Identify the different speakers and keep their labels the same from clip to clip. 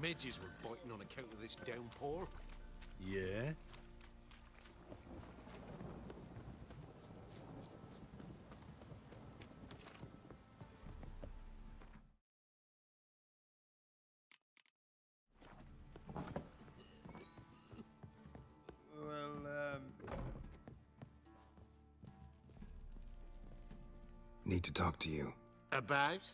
Speaker 1: Midges were biting on account of this downpour.
Speaker 2: Yeah?
Speaker 3: Need to talk to you.
Speaker 1: About?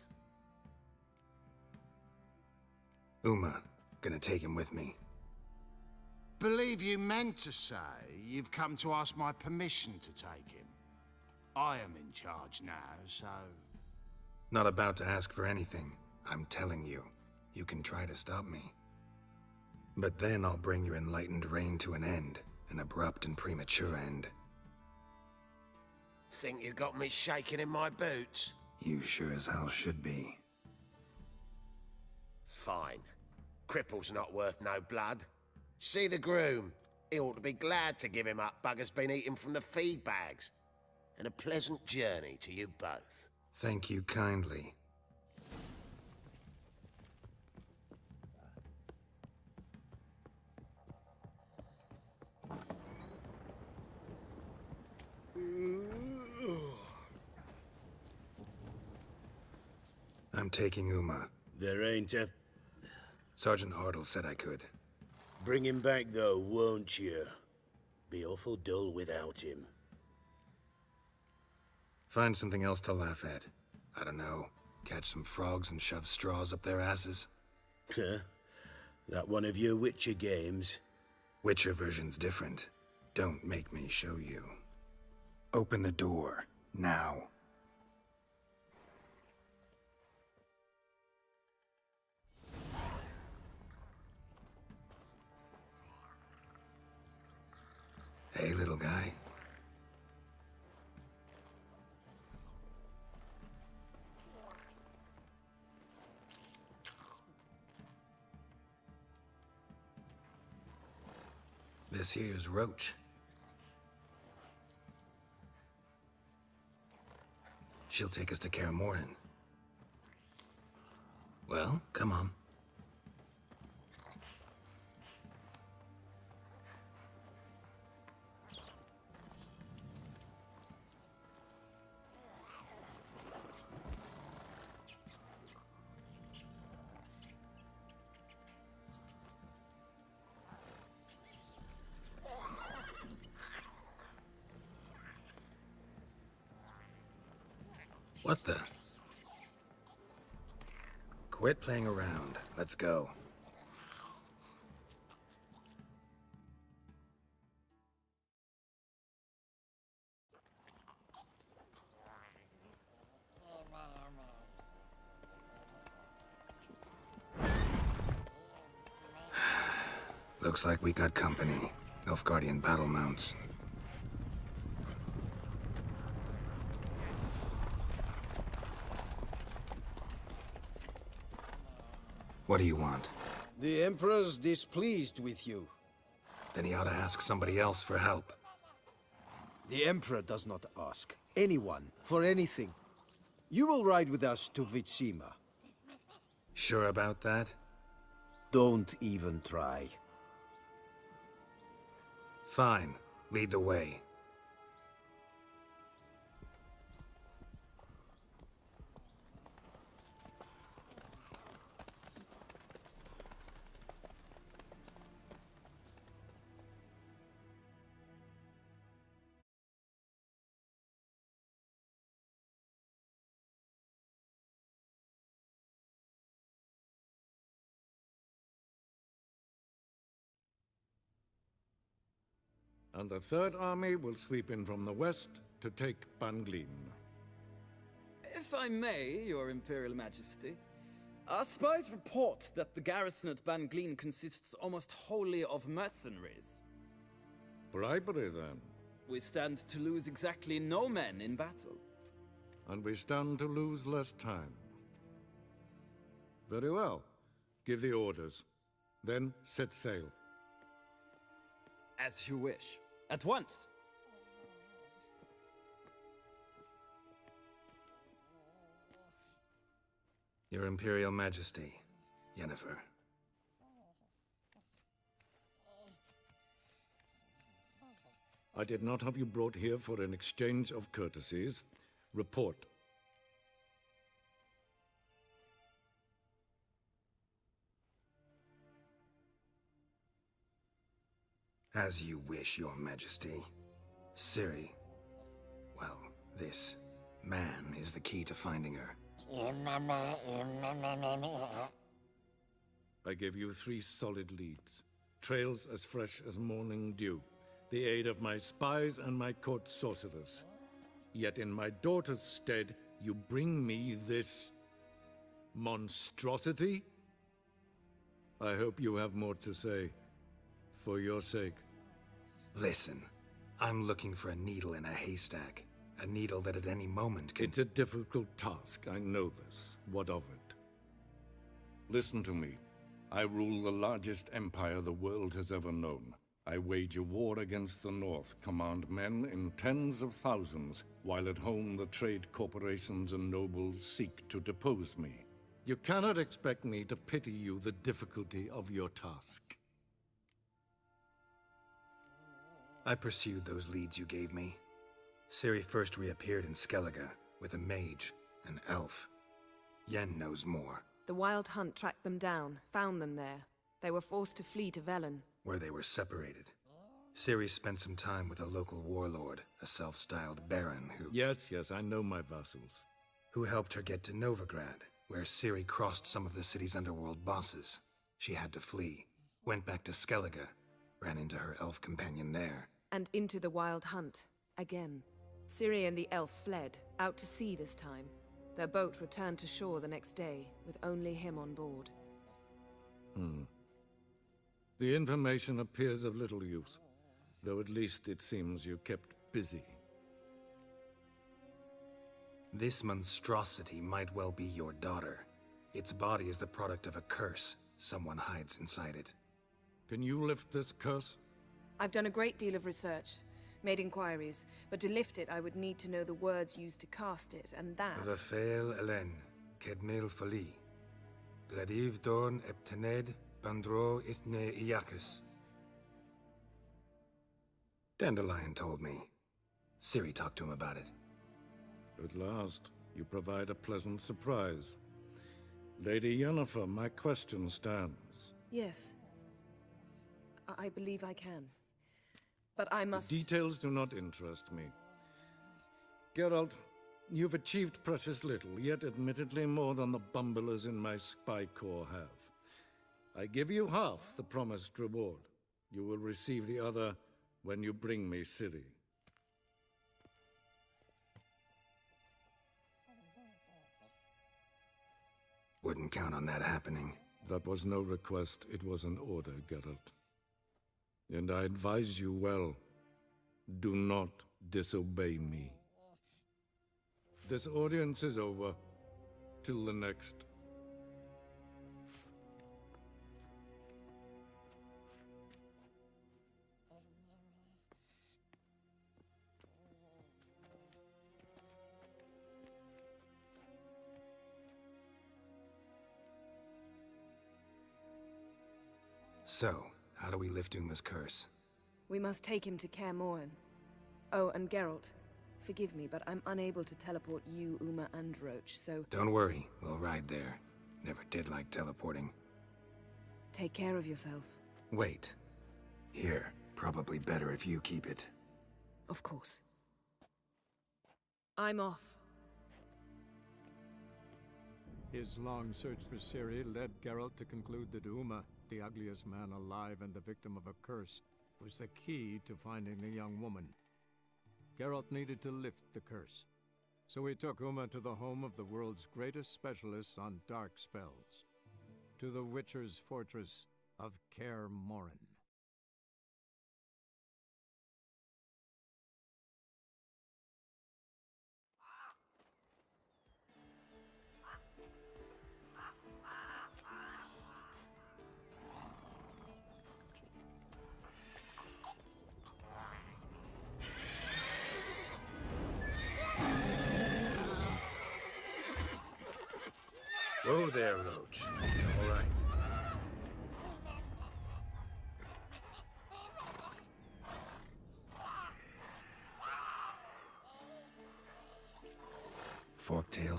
Speaker 3: Uma, gonna take him with me.
Speaker 4: Believe you meant to say you've come to ask my permission to take him. I am in charge now, so...
Speaker 3: Not about to ask for anything. I'm telling you. You can try to stop me. But then I'll bring your enlightened reign to an end. An abrupt and premature end.
Speaker 1: Think you got me shaking in my boots?
Speaker 3: You sure as hell should be.
Speaker 1: Fine. Cripple's not worth no blood. See the groom. He ought to be glad to give him up. Bugger's been eating from the feed bags. And a pleasant journey to you both.
Speaker 3: Thank you kindly. I'm taking Uma.
Speaker 2: There ain't a...
Speaker 3: Sergeant Hartle said I could.
Speaker 2: Bring him back, though, won't you? Be awful dull without him.
Speaker 3: Find something else to laugh at. I don't know. Catch some frogs and shove straws up their asses.
Speaker 2: Huh? That one of your Witcher games?
Speaker 3: Witcher version's different. Don't make me show you. Open the door. Now. Hey, little guy. This here's Roach. She'll take us to Kaer Morhen. Well, come on. What the? Quit playing around. Let's go. Looks like we got company. Nilfgaardian battle mounts. What do you want?
Speaker 5: The Emperor's displeased with you.
Speaker 3: Then he ought to ask somebody else for help.
Speaker 5: The Emperor does not ask anyone for anything. You will ride with us to Vitsima.
Speaker 3: Sure about that?
Speaker 5: Don't even try.
Speaker 3: Fine. Lead the way.
Speaker 6: And the Third Army will sweep in from the west to take Banglin.
Speaker 7: If I may, Your Imperial Majesty, our spies report that the garrison at Banglin consists almost wholly of mercenaries.
Speaker 6: Bribery, then.
Speaker 7: We stand to lose exactly no men in battle.
Speaker 6: And we stand to lose less time. Very well. Give the orders. Then set sail.
Speaker 7: As you wish. At once!
Speaker 3: Your Imperial Majesty, Yennefer.
Speaker 6: I did not have you brought here for an exchange of courtesies. Report.
Speaker 3: As you wish, Your Majesty. Ciri, well, this man is the key to finding her.
Speaker 6: I gave you 3 solid leads. Trails as fresh as morning dew. The aid of my spies and my court sorcerers. Yet in my daughter's stead, you bring me this monstrosity? I hope you have more to say. For your sake.
Speaker 3: Listen, I'm looking for a needle in a haystack. A needle that at any moment can—
Speaker 6: It's a difficult task, I know this. What of it? Listen to me. I rule the largest empire the world has ever known. I wage a war against the North, command men in tens of thousands, while at home the trade corporations and nobles seek to depose me. You cannot expect me to pity you the difficulty of your task.
Speaker 3: I pursued those leads you gave me. Ciri first reappeared in Skellige with a mage, an elf. Yen knows more.
Speaker 8: The Wild Hunt tracked them down, found them there. They were forced to flee to Velen.
Speaker 3: Where they were separated. Ciri spent some time with a local warlord, a self-styled baron who—
Speaker 6: Yes, I know my vassals.
Speaker 3: Who helped her get to Novigrad, where Ciri crossed some of the city's underworld bosses. She had to flee, went back to Skellige, ran into her elf companion there.
Speaker 8: And into the Wild Hunt, again. Ciri and the elf fled, out to sea this time. Their boat returned to shore the next day, with only him on board.
Speaker 6: The information appears of little use, though at least it seems you kept busy.
Speaker 3: This monstrosity might well be your daughter. Its body is the product of a curse. Someone hides inside it.
Speaker 6: Can you lift this curse?
Speaker 8: I've done a great deal of research, made inquiries, but to lift it I would need to know the words used to cast it, and that—
Speaker 3: Vafael Elen, Kedmil Fali, Gladiv Dorn Eptened, Bandro Ithne Iakis. Dandelion told me. Ciri talked to him about it.
Speaker 6: At last, you provide a pleasant surprise. Lady Yennefer, my question stands.
Speaker 8: Yes. I believe I can. But I must—
Speaker 6: The details do not interest me. Geralt, you've achieved precious little, yet admittedly more than the bumblers in my spy corps have. I give you half the promised reward. You will receive the other when you bring me Ciri.
Speaker 3: Wouldn't count on that happening.
Speaker 6: That was no request, it was an order, Geralt. And I advise you well, do not disobey me. This audience is over. Till the next.
Speaker 3: So, how do we lift Uma's curse?
Speaker 8: We must take him to Kaer Morhen. Oh, and Geralt, forgive me, but I'm unable to teleport you, Uma, and Roach, so—
Speaker 3: Don't worry, we'll ride there. Never did like teleporting.
Speaker 8: Take care of yourself.
Speaker 3: Wait. Here, probably better if you keep it.
Speaker 8: Of course. I'm off.
Speaker 9: His long search for Ciri led Geralt to conclude that Uma, the ugliest man alive and the victim of a curse, was the key to finding the young woman. Geralt needed to lift the curse, so he took Uma to the home of the world's greatest specialists on dark spells, to the Witcher's fortress of Kaer Morhen.
Speaker 3: Whoa there, Roach. It's all right.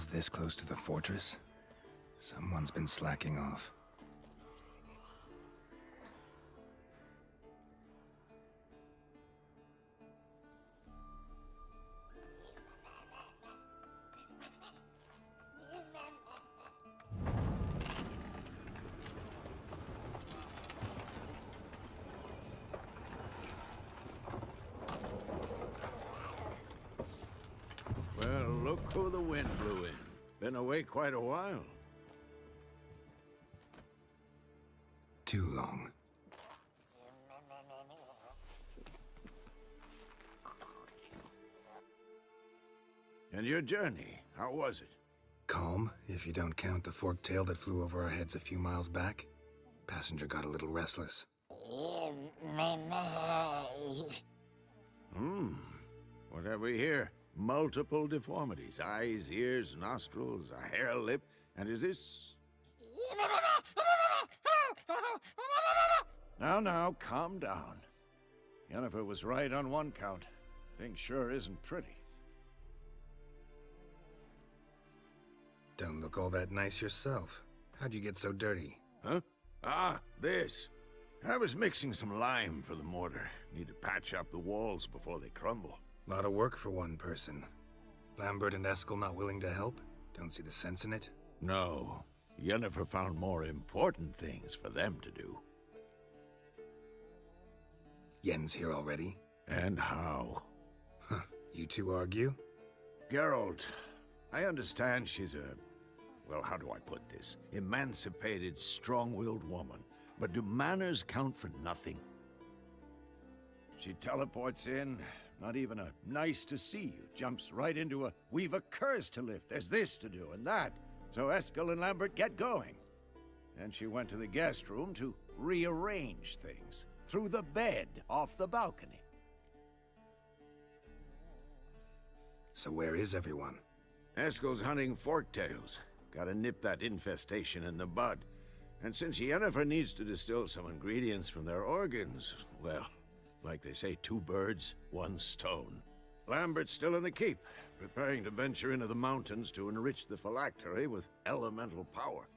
Speaker 3: miles this close to the fortress? Someone's been slacking off.
Speaker 10: Well, look who the wind blew in. Been away quite a while.
Speaker 3: Too long.
Speaker 10: And your journey, how was it?
Speaker 3: Calm, if you don't count the forked tail that flew over our heads a few miles back. Passenger got a little restless.
Speaker 10: What have we here? Multiple deformities. Eyes, ears, nostrils, a hair lip. And is this... Now, calm down. Yennefer was right on one count. Thing sure isn't pretty.
Speaker 3: Don't look all that nice yourself. How'd you get so dirty?
Speaker 10: Huh? Ah, this. I was mixing some lime for the mortar. Need to patch up the walls before they crumble.
Speaker 3: Lot of work for one person. Lambert and Eskel not willing to help? Don't see the sense in it?
Speaker 10: No. Yennefer found more important things for them to do.
Speaker 3: Yen's here already?
Speaker 10: And how?
Speaker 3: Huh. You two argue?
Speaker 10: Geralt, I understand she's a... well, how do I put this? Emancipated, strong-willed woman. But do manners count for nothing? She teleports in, not even a nice to see you, jumps right into a we've a curse to lift, there's this to do and that. So Eskel and Lambert get going. And she went to the guest room to rearrange things. Through the bed, off the balcony.
Speaker 3: So where is everyone?
Speaker 10: Eskel's hunting forktails. Gotta nip that infestation in the bud. And since Yennefer needs to distill some ingredients from their organs, well, like they say, 2 birds, 1 stone. Lambert's still in the keep, preparing to venture into the mountains to enrich the phylactery with elemental power.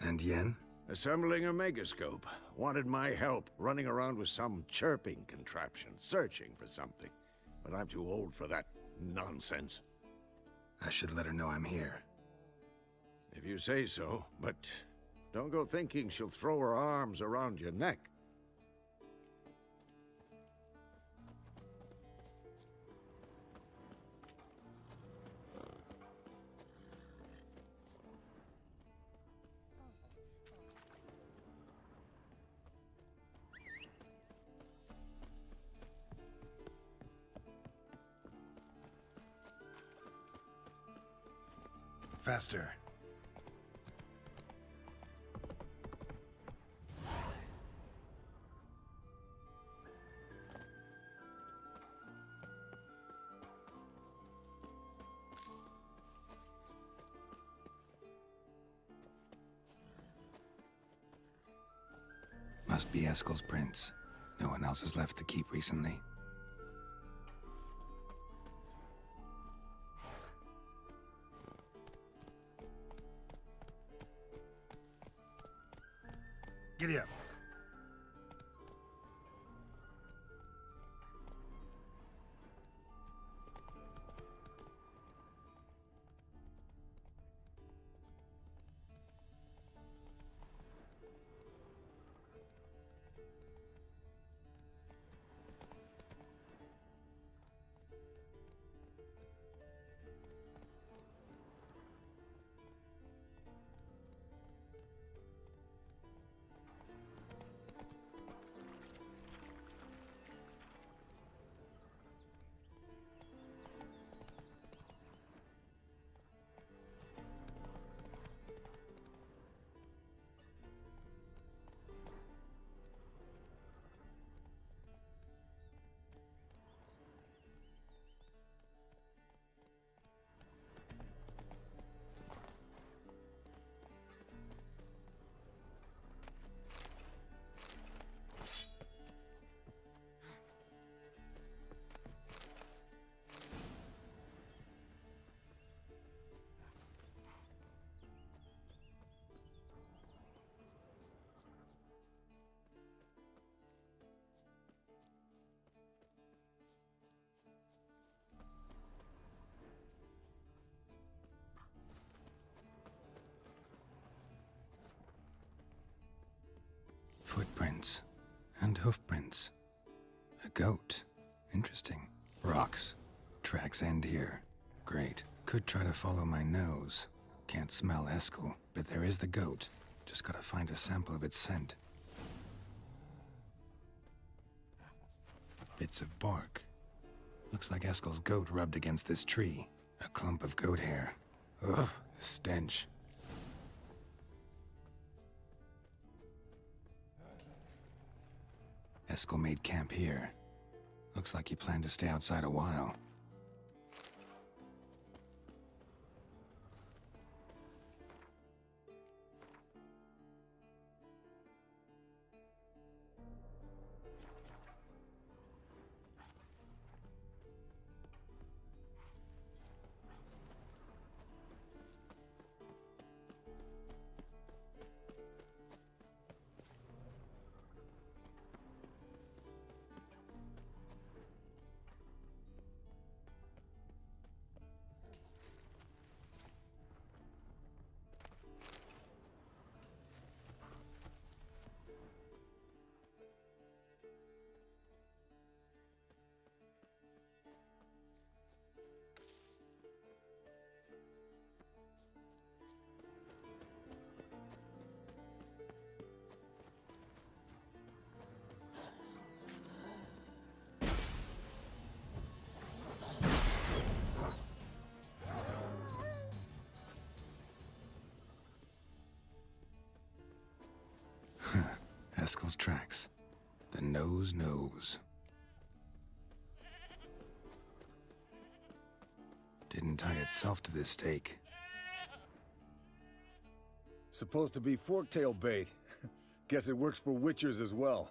Speaker 3: And Yen?
Speaker 10: Assembling a megascope. Wanted my help running around with some chirping contraption, searching for something. But I'm too old for that nonsense.
Speaker 3: I should let her know I'm here.
Speaker 10: If you say so, but don't go thinking she'll throw her arms around your neck.
Speaker 3: Faster. Must be Eskel's prints. No one else has left the keep recently. Giddy up. Footprints. And hoofprints. A goat. Interesting. Rocks. Tracks end here. Great. Could try to follow my nose. Can't smell Eskel, but there is the goat. Just gotta find a sample of its scent. Bits of bark. Looks like Eskel's goat rubbed against this tree. A clump of goat hair. Ugh, the stench. Eskel made camp here. Looks like he planned to stay outside a while. Eskel's tracks. The nose knows. Didn't tie itself to this stake.
Speaker 11: Supposed to be forktail bait. Guess it works for witchers as well.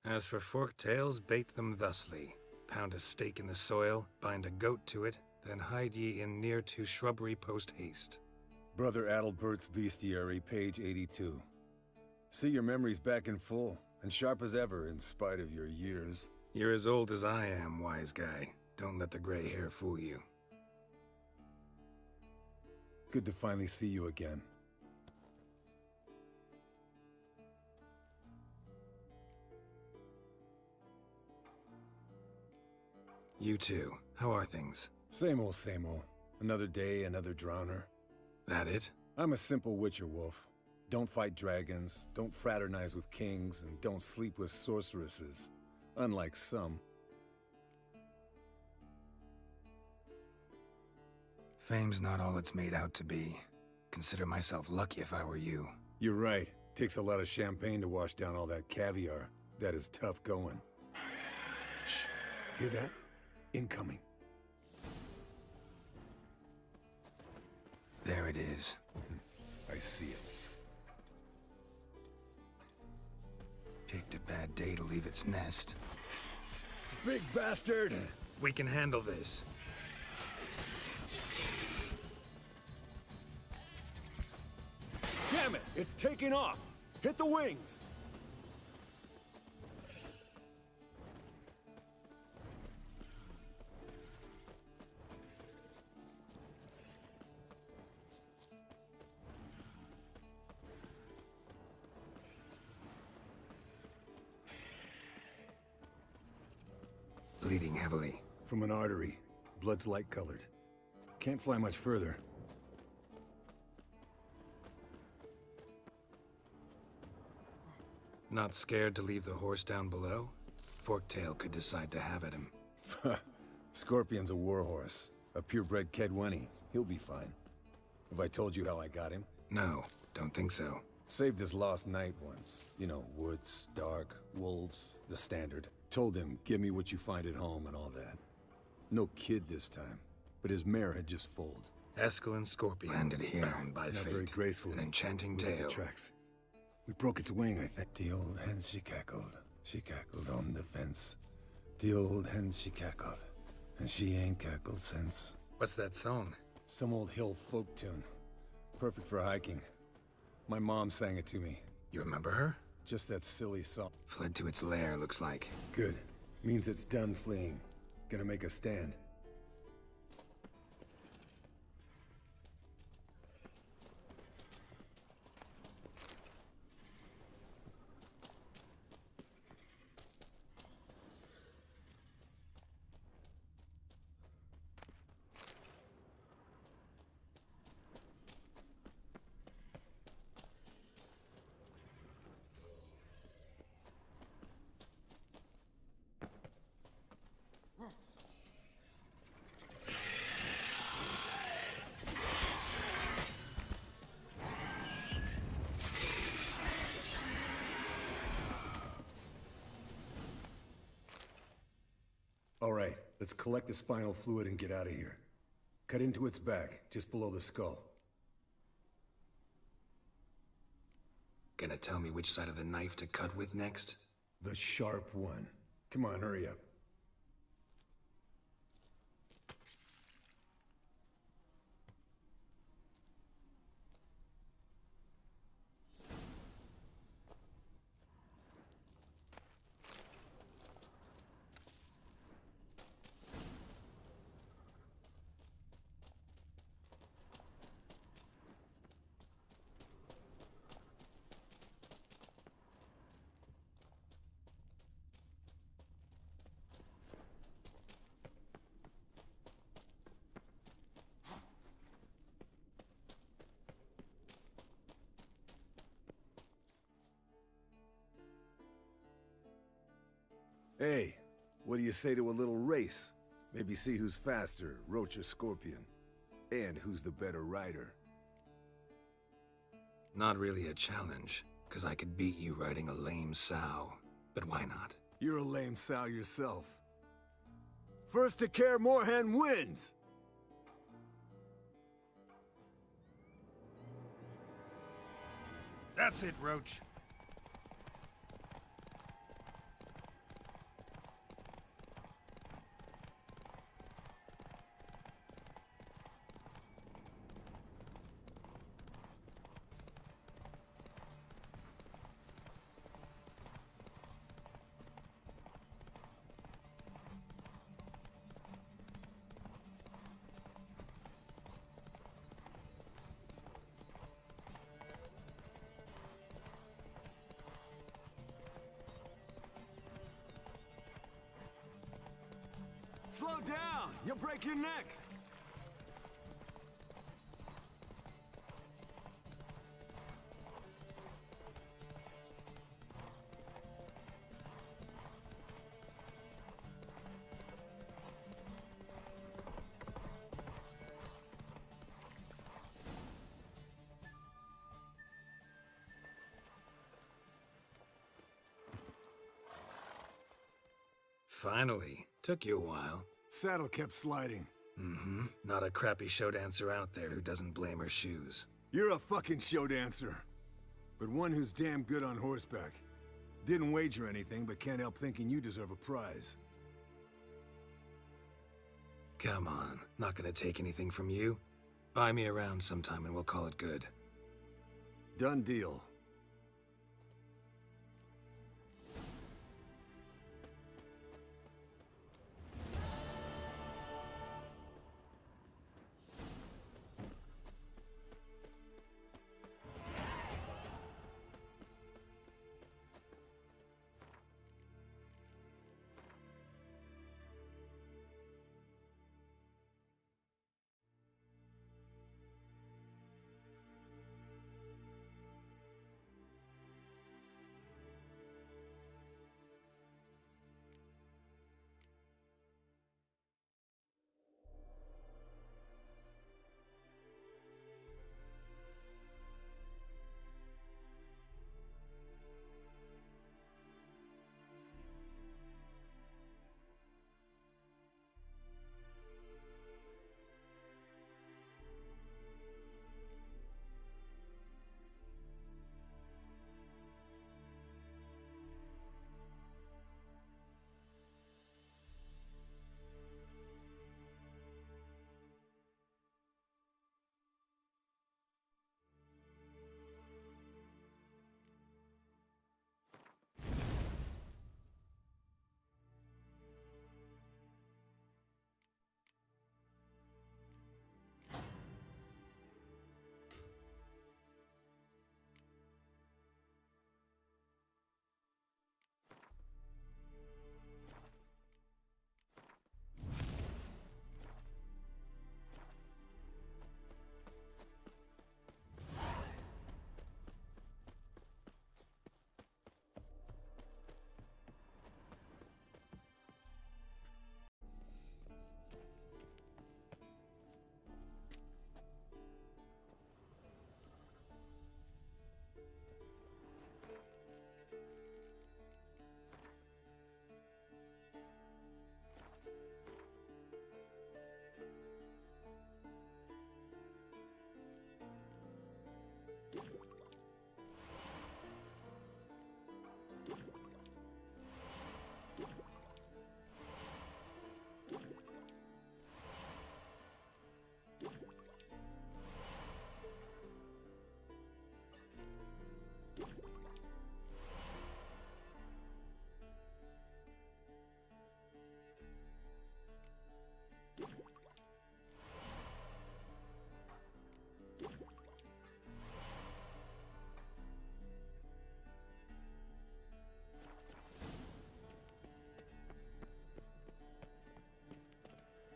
Speaker 3: As for forktails, bait them thusly. Pound a stake in the soil, bind a goat to it, then hide ye in near to shrubbery post haste.
Speaker 11: Brother Adalbert's Bestiary, page 82. See your memories back in full, and sharp as ever in spite of your years.
Speaker 3: You're as old as I am, wise guy. Don't let the gray hair fool you.
Speaker 11: Good to finally see you again.
Speaker 3: You too. How are things?
Speaker 11: Same old, same old. Another day, another drowner.
Speaker 3: That it?
Speaker 11: I'm a simple witcher wolf. Don't fight dragons, don't fraternize with kings, and don't sleep with sorceresses. Unlike some.
Speaker 3: Fame's not all it's made out to be. Consider myself lucky if I were you.
Speaker 11: You're right. Takes a lot of champagne to wash down all that caviar. That is tough going. Shh. Hear that? Incoming.
Speaker 3: There it is.
Speaker 11: I see it.
Speaker 3: Picked a bad day to leave its nest.
Speaker 11: Big bastard!
Speaker 3: We can handle this.
Speaker 11: Damn it! It's taking off! Hit the wings!
Speaker 3: Bleeding heavily.
Speaker 11: From an artery. Blood's light-colored. Can't fly much further.
Speaker 3: Not scared to leave the horse down below? Forktail could decide to have at him.
Speaker 11: Scorpion's a warhorse. A purebred Kedwenny. He'll be fine. Have I told you how I got him?
Speaker 3: No, don't think so.
Speaker 11: Saved his lost knight once. You know, woods, dark, wolves, the standard. Told him, give me what you find at home and all that. No kid this time, but his mare had just foaled.
Speaker 3: Eskel and Scorpion landed here, bound by
Speaker 11: Not
Speaker 3: fate.
Speaker 11: very gracefully.
Speaker 3: An enchanting
Speaker 11: Look at
Speaker 3: tale.
Speaker 11: the tracks. We broke its wing, I think. The old hen, she cackled. She cackled on the fence. The old hen, she cackled. And she ain't cackled since.
Speaker 3: What's that song?
Speaker 11: Some old hill folk tune. Perfect for hiking. My mom sang it to me.
Speaker 3: You remember her?
Speaker 11: Just that silly song.
Speaker 3: Fled to its lair, looks like.
Speaker 11: Good. Means it's done fleeing. Gonna make a stand. All right, let's collect the spinal fluid and get out of here. Cut into its back, just below the skull.
Speaker 3: Gonna tell me which side of the knife to cut with next?
Speaker 11: The sharp one. Come on, hurry up. Hey, what do you say to a little race? Maybe see who's faster, Roach or Scorpion. And who's the better rider.
Speaker 3: Not really a challenge, because I could beat you riding a lame sow. But why not?
Speaker 11: You're a lame sow yourself. First to Care Moorhen wins!
Speaker 12: That's it, Roach.
Speaker 11: Slow down! You'll break your neck!
Speaker 3: Finally. Took you a while.
Speaker 11: Saddle kept sliding.
Speaker 3: Mm-hmm. Not a crappy show dancer out there who doesn't blame her shoes.
Speaker 11: You're a fucking show dancer. But one who's damn good on horseback. Didn't wager anything, but can't help thinking you deserve a prize.
Speaker 3: Come on. Not gonna take anything from you. Buy me around sometime and we'll call it good.
Speaker 11: Done deal.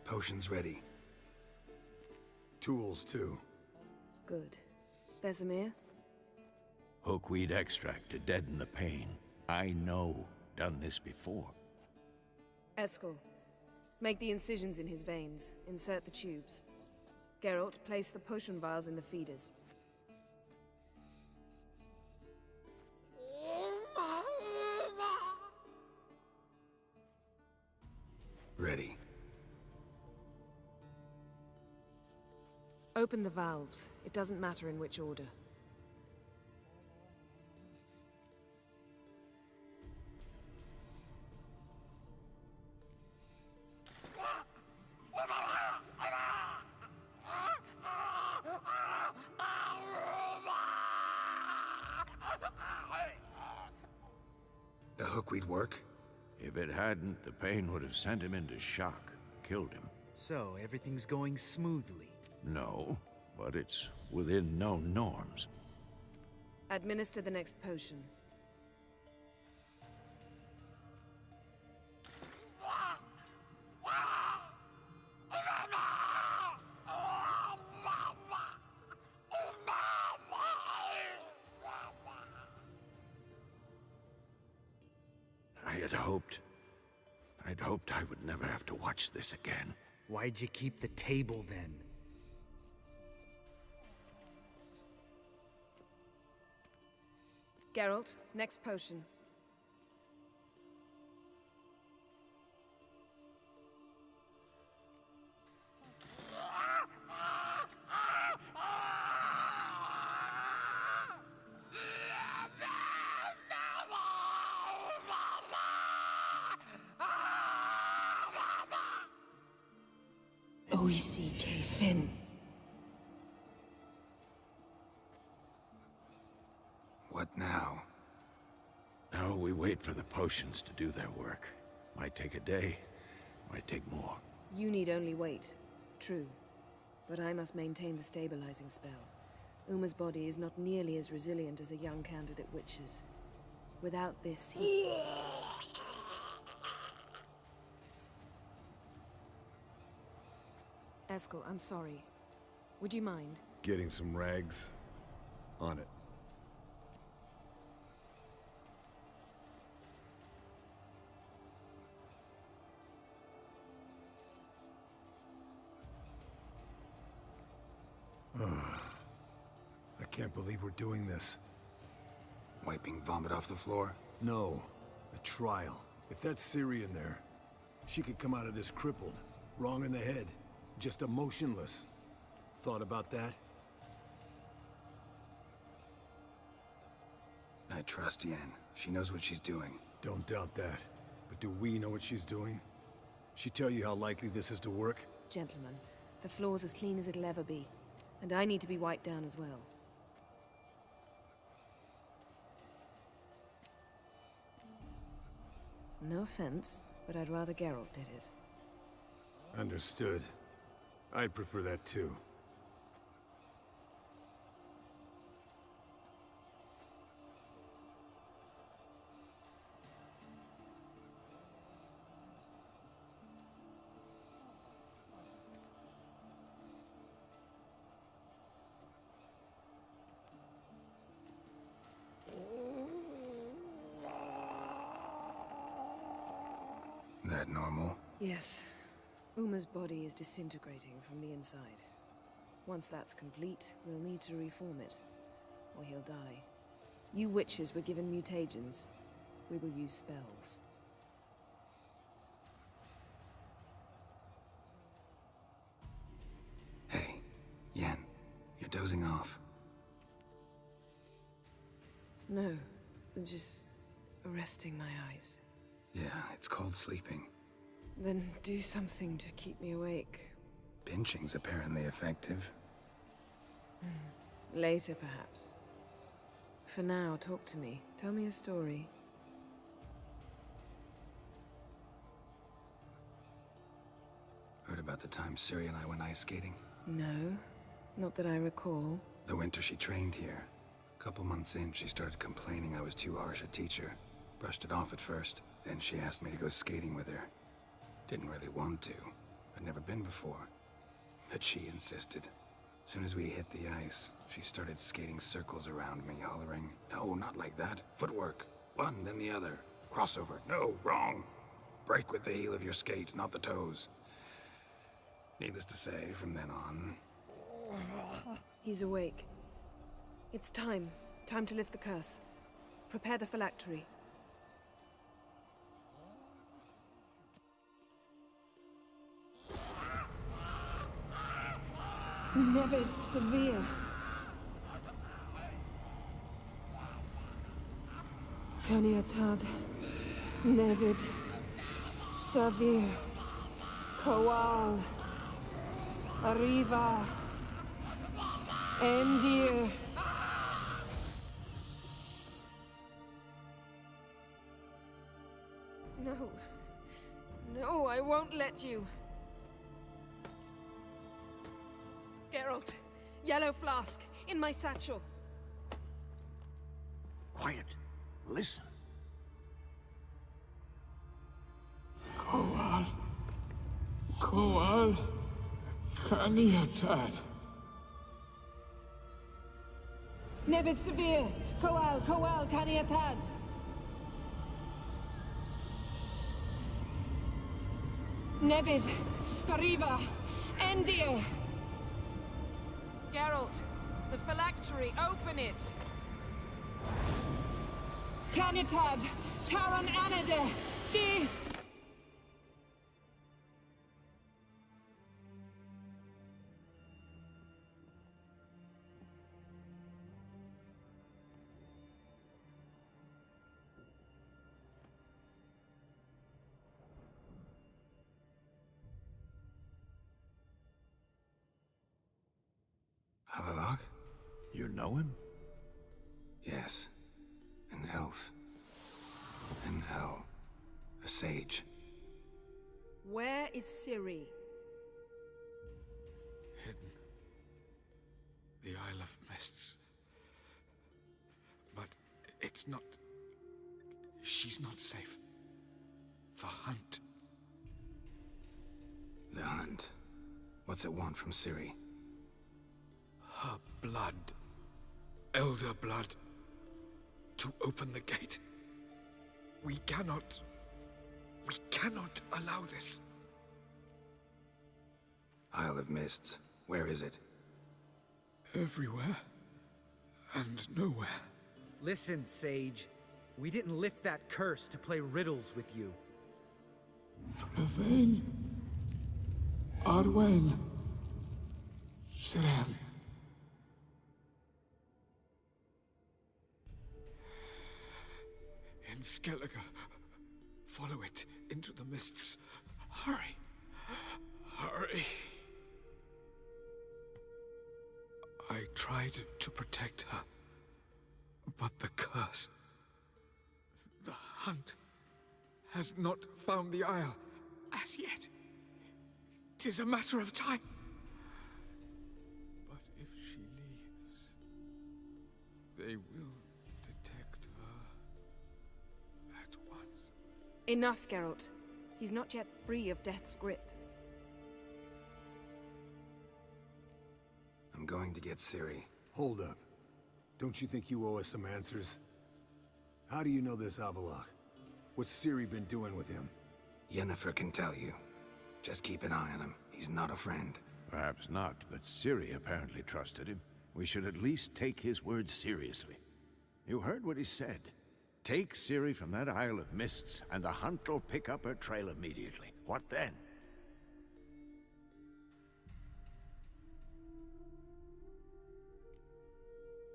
Speaker 3: Potion's ready.
Speaker 11: Tools, too.
Speaker 8: Good. Vesemir?
Speaker 10: Hookweed extract to deaden the pain. I know. Done this before.
Speaker 8: Eskel. Make the incisions in his veins. Insert the tubes. Geralt, place the potion vials in the feeders.
Speaker 3: Ready.
Speaker 8: Open the valves. It doesn't matter in which order.
Speaker 3: The hookweed work?
Speaker 10: If it hadn't, the pain would have sent him into shock, killed him.
Speaker 12: So, everything's going smoothly?
Speaker 10: No, but it's within known norms.
Speaker 8: Administer the next potion.
Speaker 10: I'd hoped I would never have to watch this again.
Speaker 12: Why'd you keep the table then?
Speaker 8: Geralt, next potion. O-E-C-K, Finn.
Speaker 3: What now?
Speaker 10: Now we wait for the potions to do their work. Might take a day, might take more.
Speaker 8: You need only wait. True. But I must maintain the stabilizing spell. Uma's body is not nearly as resilient as a young candidate witch's. Without this, he... Eskel, I'm sorry. Would you mind?
Speaker 11: Getting some rags. On it. I can't believe we're doing this.
Speaker 3: Wiping vomit off the floor?
Speaker 11: No. The trial. If that's Ciri in there, she could come out of this crippled. Wrong in the head. Just emotionless. Thought about that?
Speaker 3: I trust Yen. She knows what she's doing.
Speaker 11: Don't doubt that. But do we know what she's doing? She tell you how likely this is to work?
Speaker 8: Gentlemen, the floor's as clean as it'll ever be. And I need to be wiped down as well. No offense, but I'd rather Geralt did it.
Speaker 11: Understood. I'd prefer that too.
Speaker 3: That normal?
Speaker 8: Yes. Uma's body is disintegrating from the inside. Once that's complete, we'll need to reform it, or he'll die. You witches were given mutagens. We will use spells.
Speaker 3: Hey, Yen, you're dozing off.
Speaker 8: No, just resting my eyes.
Speaker 3: Yeah, it's called sleeping.
Speaker 8: Then do something to keep me awake.
Speaker 3: Pinching's apparently effective.
Speaker 8: Later, perhaps. For now, talk to me. Tell me a story.
Speaker 3: Heard about the time Ciri and I went ice skating?
Speaker 8: No, not that I recall.
Speaker 3: The winter she trained here. A couple months in, she started complaining I was too harsh a teacher. Brushed it off at first. Then she asked me to go skating with her. Didn't really want to. I'd never been before. But she insisted. As soon as we hit the ice, she started skating circles around me, hollering, "No, not like that. Footwork. One, then the other. Crossover. No, wrong. Break with the heel of your skate, not the toes." Needless to say, from then on...
Speaker 8: He's awake. It's time. Time to lift the curse. Prepare the phylactery. Never severe. Caniatad. Nevid. Severe. Coal. Arriva. Endir. No. No, I won't let you. Geralt, yellow flask, in my satchel.
Speaker 10: Quiet. Listen.
Speaker 13: Coal. Coal. Caniatad.
Speaker 8: Nevid severe. Coal, Coal, Caniatad. Nevid. Arriva. Endir. Geralt, the phylactery, open it! Caniatad, Taran Anade, Dis!
Speaker 3: Havelock?
Speaker 10: You know him?
Speaker 3: Yes. An elf. An elf. A sage.
Speaker 8: Where is Ciri?
Speaker 13: Hidden. The Isle of Mists. But it's not... She's not safe. The hunt.
Speaker 3: The hunt? What's it want from Ciri?
Speaker 13: Her blood. Elder blood. To open the gate. We cannot allow this.
Speaker 3: Isle of Mists. Where is it?
Speaker 13: Everywhere. And nowhere.
Speaker 12: Listen, Sage. We didn't lift that curse to play riddles with you.
Speaker 13: Yvain. Arwen. Siren. In Skellige. Follow it into the mists. Hurry. Hurry. I tried to protect her. But the curse... The hunt has not found the Isle as yet. 'Tis a matter of time. But if she leaves, they will detect her at once.
Speaker 8: Enough, Geralt. He's not yet free of death's grip.
Speaker 3: I'm going to get Ciri.
Speaker 11: Hold up. Don't you think you owe us some answers? How do you know this Avallac'h? What's Ciri been doing with him?
Speaker 3: Yennefer can tell you. Just keep an eye on him. He's not a friend.
Speaker 10: Perhaps not, but Ciri apparently trusted him. We should at least take his words seriously. You heard what he said. Take Ciri from that Isle of Mists, and the hunt will pick up her trail immediately. What then?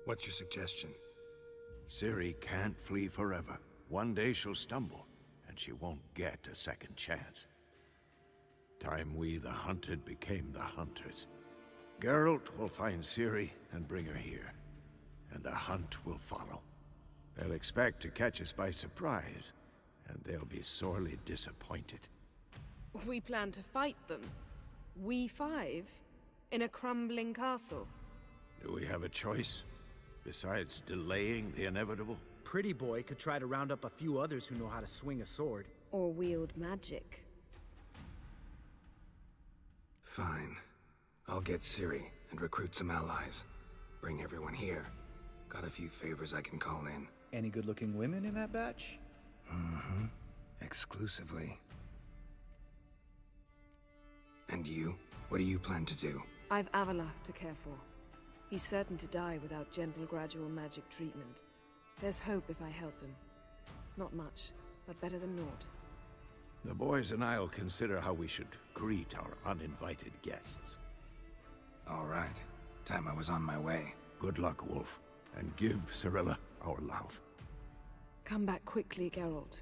Speaker 3: What's your suggestion?
Speaker 10: Ciri can't flee forever. One day she'll stumble, and she won't get a second chance. Time we, the hunted, became the hunters. Geralt will find Ciri and bring her here, and the hunt will follow. They'll expect to catch us by surprise, and they'll be sorely disappointed.
Speaker 8: We plan to fight them. We five? In a crumbling castle?
Speaker 10: Do we have a choice? Besides delaying the inevitable?
Speaker 12: Pretty Boy could try to round up a few others who know how to swing a sword.
Speaker 8: Or wield magic.
Speaker 3: Fine. I'll get Ciri and recruit some allies. Bring everyone here. Got a few favors I can call in.
Speaker 14: Any good-looking women in that batch?
Speaker 3: Mm-hmm. Exclusively. And you? What do you plan to do?
Speaker 8: I've Avalach to care for. He's certain to die without gentle, gradual magic treatment. There's hope if I help him. Not much, but better than naught.
Speaker 10: The boys and I'll consider how we should greet our uninvited guests.
Speaker 3: All right. Time I was on my way.
Speaker 10: Good luck, Wolf. And give Cirilla our love.
Speaker 8: Come back quickly, Geralt.